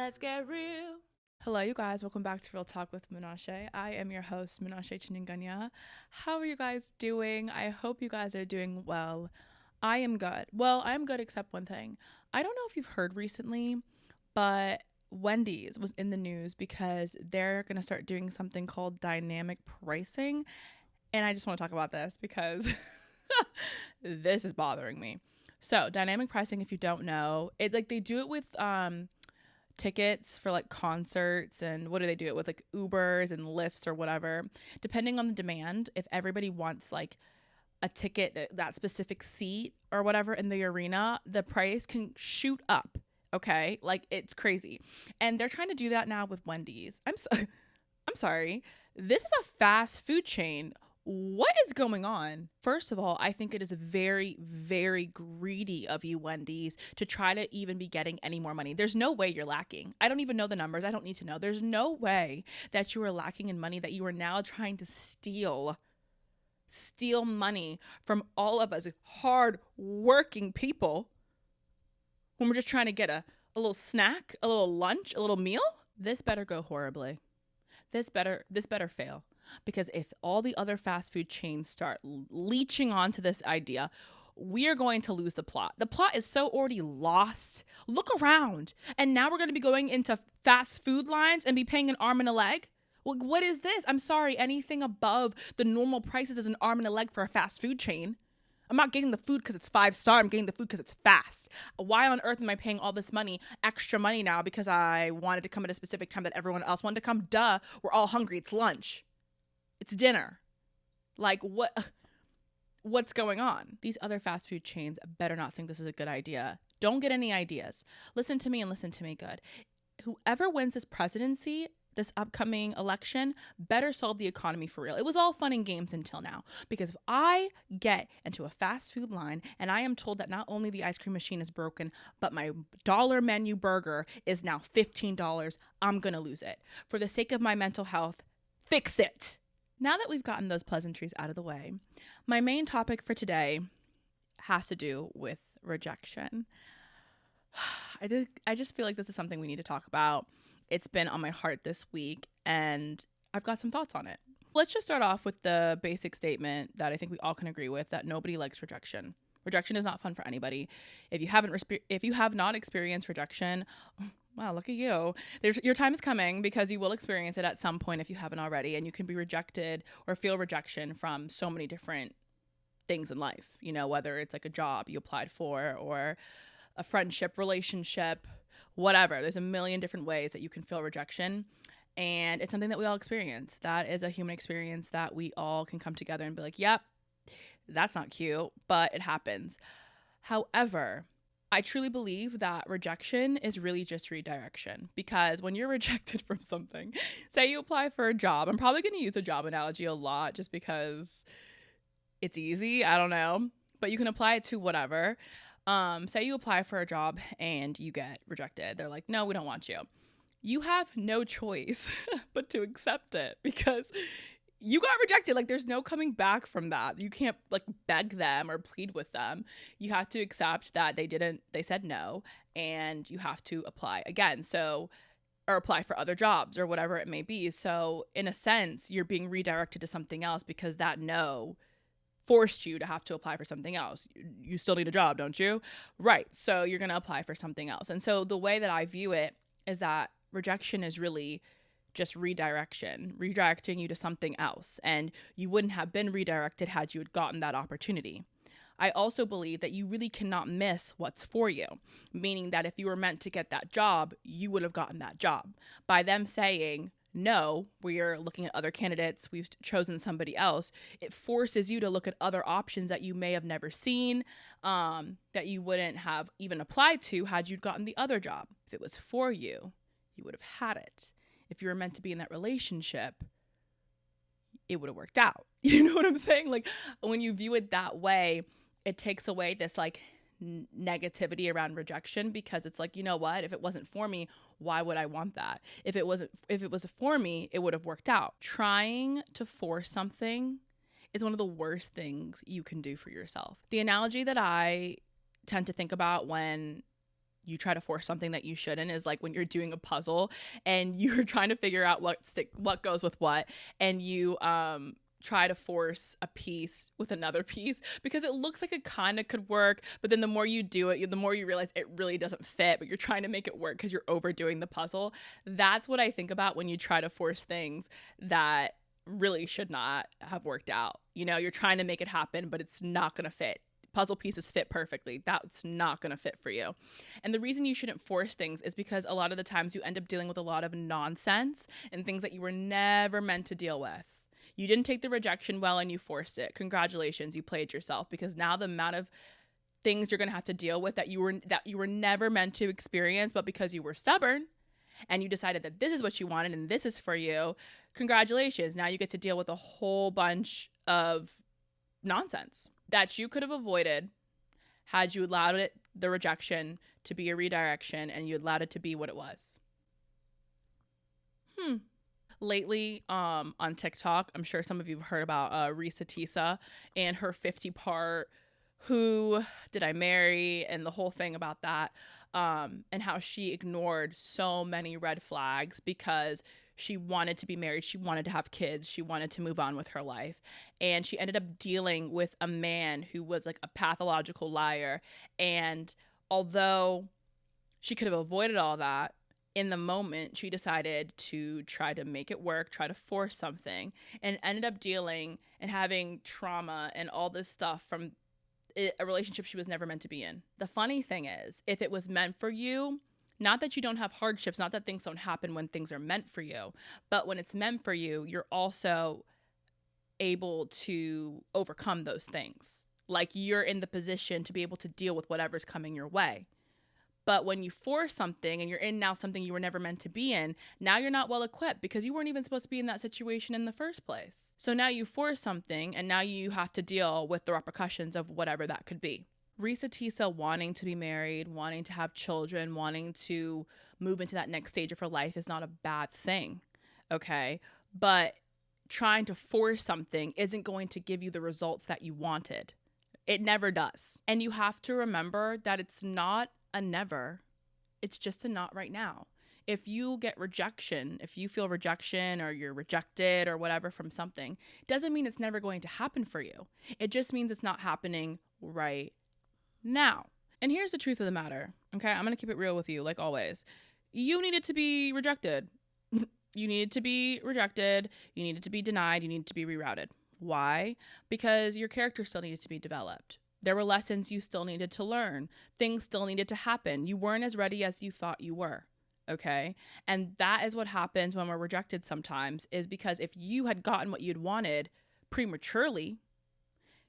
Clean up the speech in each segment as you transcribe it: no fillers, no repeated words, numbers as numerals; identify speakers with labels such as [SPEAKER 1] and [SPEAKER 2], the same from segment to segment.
[SPEAKER 1] Let's get real.
[SPEAKER 2] Hello, you guys. Welcome back to Real Talk with Munashe. I am your host, Munashe Chininganya. How are you guys doing? I hope you guys are doing well. I am good. Well, I am good except one thing. I don't know if you've heard recently, but Wendys was in the news because they're going to start doing something called dynamic pricing. And I just want to talk about this because this is bothering me. So, dynamic pricing, if you don't know, they do it with tickets for like concerts, and what do they do it with, like Ubers and Lyfts or whatever, depending on the demand. If everybody wants like a ticket, that specific seat or whatever in the arena, the price can shoot up. Okay, like it's crazy. And they're trying to do that now with Wendy's. I'm sorry, this is a fast food chain. What is going on? First of all, I think it is very, very greedy of you, Wendy's, to try to even be getting any more money. There's no way you're lacking. I don't even know the numbers. I don't need to know. There's no way that you are lacking in money, that you are now trying to steal money from all of us hard working people when we're just trying to get a little snack, a little lunch, a little meal. This better go horribly. This better fail. Because if all the other fast food chains start leeching onto this idea, we are going to lose the plot. The plot is so already lost. Look around. And now we're going to be going into fast food lines and be paying an arm and a leg? Well, what is this? I'm sorry. Anything above the normal prices is an arm and a leg for a fast food chain. I'm not getting the food because it's 5-star. I'm getting the food because it's fast. Why on earth am I paying all this money, extra money now, because I wanted to come at a specific time that everyone else wanted to come? Duh. We're all hungry. It's lunch. It's dinner. Like, what's going on? These other fast food chains better not think this is a good idea. Don't get any ideas. Listen to me and listen to me good. Whoever wins this presidency, this upcoming election, better solve the economy for real. It was all fun and games until now. Because if I get into a fast food line and I am told that not only the ice cream machine is broken, but my dollar menu burger is now $15, I'm going to lose it. For the sake of my mental health, fix it. Now that we've gotten those pleasantries out of the way, my main topic for today has to do with rejection. I just feel like this is something we need to talk about. It's been on my heart this week, and I've got some thoughts on it. Let's just start off with the basic statement that I think we all can agree with, that nobody likes rejection. Rejection is not fun for anybody. If you have not experienced rejection, wow, look at you. Your time is coming, because you will experience it at some point if you haven't already, and you can be rejected or feel rejection from so many different things in life. You know, whether it's like a job you applied for or a friendship, relationship, whatever. There's a million different ways that you can feel rejection, and it's something that we all experience. That is a human experience that we all can come together and be like, yep, that's not cute, but it happens. However, I truly believe that rejection is really just redirection, because when you're rejected from something, say you apply for a job, I'm probably going to use a job analogy a lot just because it's easy. I don't know, but you can apply it to whatever. Say you apply for a job and you get rejected. They're like, no, we don't want you. You have no choice but to accept it, because you got rejected. Like, there's no coming back from that. You can't like beg them or plead with them. You have to accept that they said no, and you have to apply again. Or apply for other jobs or whatever it may be. So in a sense, you're being redirected to something else, because that no forced you to have to apply for something else. You still need a job, don't you? Right. So you're going to apply for something else. And so the way that I view it is that rejection is really just redirecting you to something else. And you wouldn't have been redirected had you had gotten that opportunity. I also believe that you really cannot miss what's for you, meaning that if you were meant to get that job, you would have gotten that job. By them saying, no, we're looking at other candidates, we've chosen somebody else, it forces you to look at other options that you may have never seen, that you wouldn't have even applied to had you gotten the other job. If it was for you, you would have had it. If you were meant to be in that relationship, it would have worked out. You know what I'm saying? Like, when you view it that way, it takes away this like negativity around rejection, because it's like, you know what? If it wasn't for me, why would I want that? If it was for me, it would have worked out. Trying to force something is one of the worst things you can do for yourself. The analogy that I tend to think about when you try to force something that you shouldn't is like when you're doing a puzzle and you're trying to figure out what goes with what, and you try to force a piece with another piece because it looks like it kind of could work, but then the more you do it, the more you realize it really doesn't fit, but you're trying to make it work because you're overdoing the puzzle. That's what I think about when you try to force things that really should not have worked out. You know, you're trying to make it happen, but it's not going to fit. Puzzle pieces fit perfectly. That's not going to fit for you. And the reason you shouldn't force things is because a lot of the times you end up dealing with a lot of nonsense and things that you were never meant to deal with. You didn't take the rejection well and you forced it. Congratulations, you played yourself, because now the amount of things you're going to have to deal with that you were never meant to experience, but because you were stubborn and you decided that this is what you wanted and this is for you, congratulations. Now you get to deal with a whole bunch of nonsense that you could have avoided had you allowed the rejection to be a redirection and you allowed it to be what it was. Lately, on TikTok, I'm sure some of you have heard about Risa and her 50-part Who Did I Marry and the whole thing about that, and how she ignored so many red flags because she wanted to be married, she wanted to have kids, she wanted to move on with her life, and she ended up dealing with a man who was like a pathological liar. And although she could have avoided all that, in the moment, she decided to try to make it work, try to force something, and ended up dealing and having trauma and all this stuff from a relationship she was never meant to be in. The funny thing is, if it was meant for you, not that you don't have hardships, not that things don't happen when things are meant for you, but when it's meant for you, you're also able to overcome those things. Like, you're in the position to be able to deal with whatever's coming your way. But when you force something and you're in now something you were never meant to be in, now you're not well equipped because you weren't even supposed to be in that situation in the first place. So now you force something and now you have to deal with the repercussions of whatever that could be. Risa wanting to be married, wanting to have children, wanting to move into that next stage of her life is not a bad thing, okay? But trying to force something isn't going to give you the results that you wanted. It never does. And you have to remember that it's not a never, it's just a not right now. If you get rejection, if you feel rejection or you're rejected or whatever from something, it doesn't mean it's never going to happen for you. It just means it's not happening right now. And here's the truth of the matter, okay? I'm going to keep it real with you, like always. You needed to be rejected. You needed to be rejected. You needed to be denied. You needed to be rerouted. Why? Because your character still needed to be developed. There were lessons you still needed to learn. Things still needed to happen. You weren't as ready as you thought you were, okay? And that is what happens when we're rejected sometimes, is because if you had gotten what you'd wanted prematurely,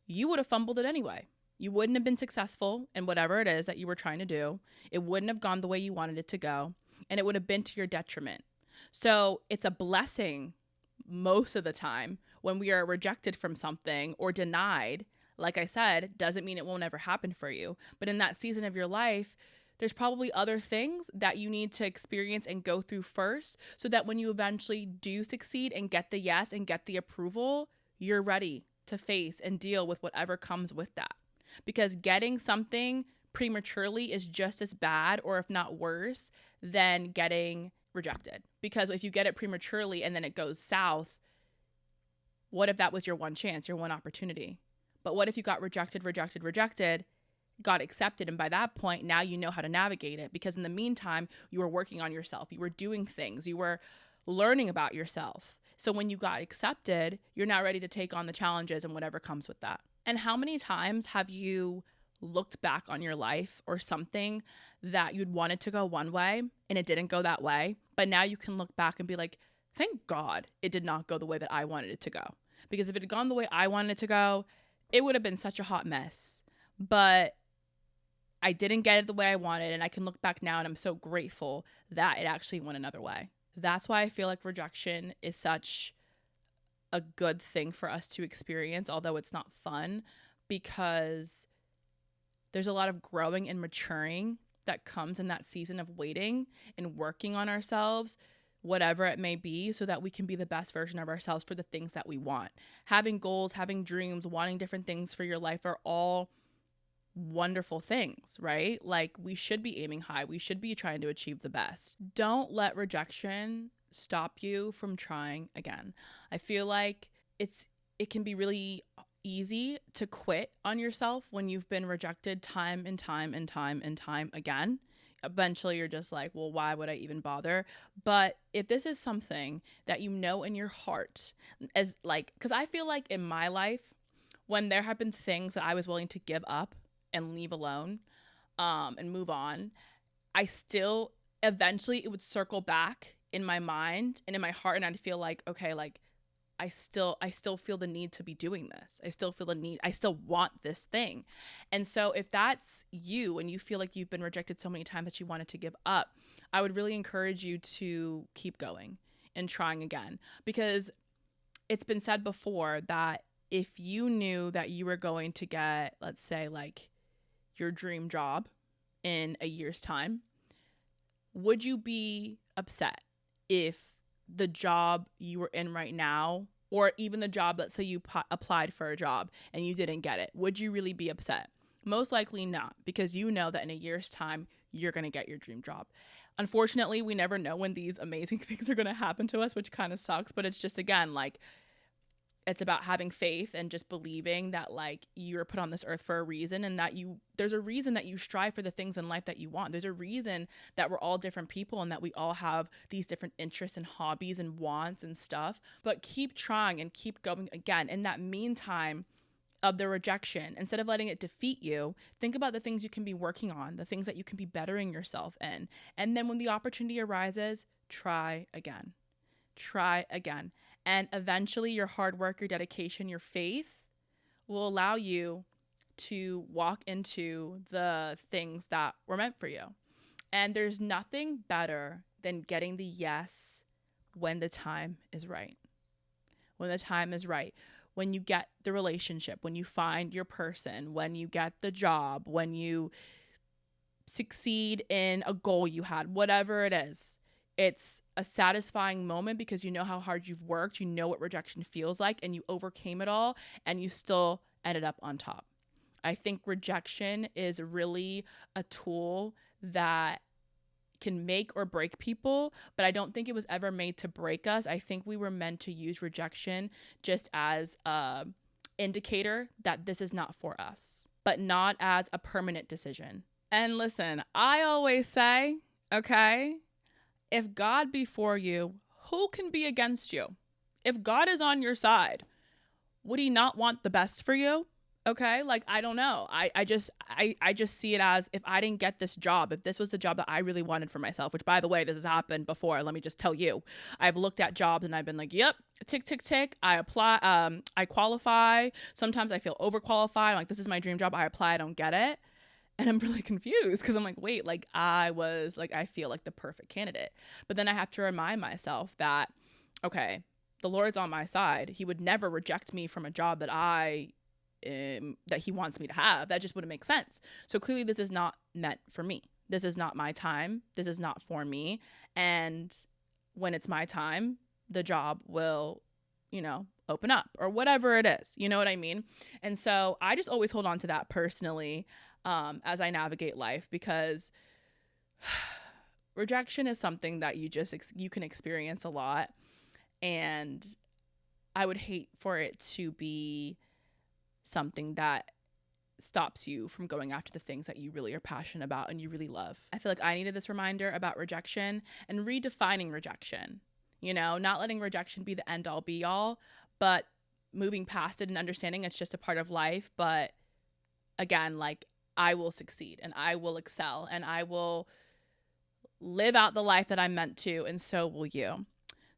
[SPEAKER 2] you would have fumbled it anyway. You wouldn't have been successful in whatever it is that you were trying to do. It wouldn't have gone the way you wanted it to go, and it would have been to your detriment. So it's a blessing most of the time when we are rejected from something or denied. Like I said, doesn't mean it won't ever happen for you. But in that season of your life, there's probably other things that you need to experience and go through first so that when you eventually do succeed and get the yes and get the approval, you're ready to face and deal with whatever comes with that. Because getting something prematurely is just as bad, or if not worse, than getting rejected. Because if you get it prematurely and then it goes south, what if that was your one chance, your one opportunity? But what if you got rejected, got accepted, and by that point, now you know how to navigate it? Because in the meantime, you were working on yourself. You were doing things. You were learning about yourself. So when you got accepted, you're now ready to take on the challenges and whatever comes with that. And how many times have you looked back on your life or something that you'd wanted to go one way and it didn't go that way, but now you can look back and be like, thank God it did not go the way that I wanted it to go. Because if it had gone the way I wanted it to go, it would have been such a hot mess. But I didn't get it the way I wanted, and I can look back now and I'm so grateful that it actually went another way. That's why I feel like rejection is such a good thing for us to experience, although it's not fun, because there's a lot of growing and maturing that comes in that season of waiting and working on ourselves, whatever it may be, so that we can be the best version of ourselves for the things that we want. Having goals, having dreams, wanting different things for your life are all wonderful things, right? Like, we should be aiming high. We should be trying to achieve the best. Don't let rejection stop you from trying again. I feel like it can be really easy to quit on yourself when you've been rejected time and time and time and time again. Eventually you're just like, well, why would I even bother? But if this is something that you know in your heart, as like, because I feel like in my life, when there have been things that I was willing to give up and leave alone, and move on, I still eventually it would circle back in my mind and in my heart, and I'd feel like, okay, like I still feel the need to be doing this. I still feel the need. I still want this thing. And so if that's you and you feel like you've been rejected so many times that you wanted to give up, I would really encourage you to keep going and trying again, because it's been said before that if you knew that you were going to get, let's say, like your dream job in a year's time, would you be upset if the job you were in right now, or even the job, let's say you applied for a job and you didn't get it, would you really be upset? Most likely not, because you know that in a year's time, you're going to get your dream job. Unfortunately, we never know when these amazing things are going to happen to us, which kind of sucks, but it's just, again, like, it's about having faith and just believing that, like, you're put on this earth for a reason, and that there's a reason that you strive for the things in life that you want. There's a reason that we're all different people and that we all have these different interests and hobbies and wants and stuff. But keep trying and keep going. Again, in that meantime of the rejection, instead of letting it defeat you, think about the things you can be working on, the things that you can be bettering yourself in. And then when the opportunity arises, try again. Try again. And eventually your hard work, your dedication, your faith will allow you to walk into the things that were meant for you. And there's nothing better than getting the yes when the time is right. When the time is right. When you get the relationship, when you find your person, when you get the job, when you succeed in a goal you had, whatever it is. It's a satisfying moment because you know how hard you've worked, you know what rejection feels like, and you overcame it all, and you still ended up on top. I think rejection is really a tool that can make or break people, but I don't think it was ever made to break us. I think we were meant to use rejection just as a indicator that this is not for us, but not as a permanent decision. And listen, I always say, okay, if God be for you, who can be against you? If God is on your side, would he not want the best for you? Okay, like, I don't know. I just see it as, if I didn't get this job, if this was the job that I really wanted for myself, which, by the way, this has happened before. Let me just tell you, I've looked at jobs and I've been like, yep, tick, tick, tick. I apply, I qualify. Sometimes I feel overqualified. I'm like, this is my dream job. I apply, I don't get it. And I'm really confused because I'm like, wait, like, I feel like the perfect candidate. But then I have to remind myself that, okay, the Lord's on my side. He would never reject me from a job that that he wants me to have. That just wouldn't make sense. So clearly this is not meant for me. This is not my time. This is not for me. And when it's my time, the job will, open up or whatever it is. You know what I mean? And so I just always hold on to that personally, as I navigate life, because rejection is something that you can experience a lot. And I would hate for it to be something that stops you from going after the things that you really are passionate about and you really love. I feel like I needed this reminder about rejection and redefining rejection, not letting rejection be the end all be all, but moving past it and understanding it's just a part of life. But again, like, I will succeed and I will excel and I will live out the life that I'm meant to, and so will you.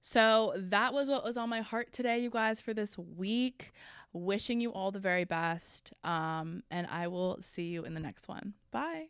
[SPEAKER 2] So that was what was on my heart today, you guys, for this week. Wishing you all the very best. And I will see you in the next one. Bye.